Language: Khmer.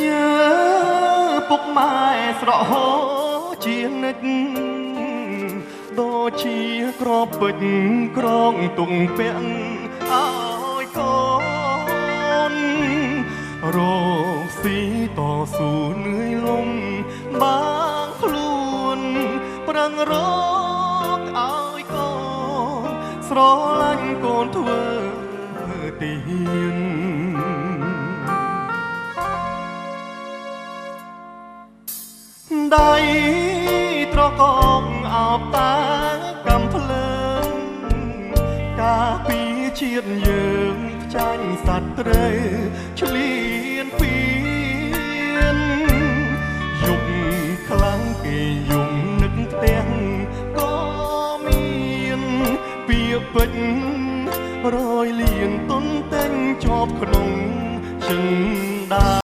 ញើពុកម៉ែស្រក់ហូជានិច្ចដូចជាក្របពេជ្រក្រងទុងពាក់ឲ្យកូនរកស៊ីតស៊ូនឿយលំបាងខ្លួនប្រឹងរកឲ្យកូនស្រឡាញ់កូនធ្វើទានដៃត្រកងអោបតាកំភ្លើងការពីជាតិយើងចាញ់សត្វត្រីឆ្លៀនពៀនយុគខ្លាំងគេយំនឹកផ្ទះក៏មានពាក្យពេចរយលៀនទុនតែងជាប់ក្នុងជឹងដា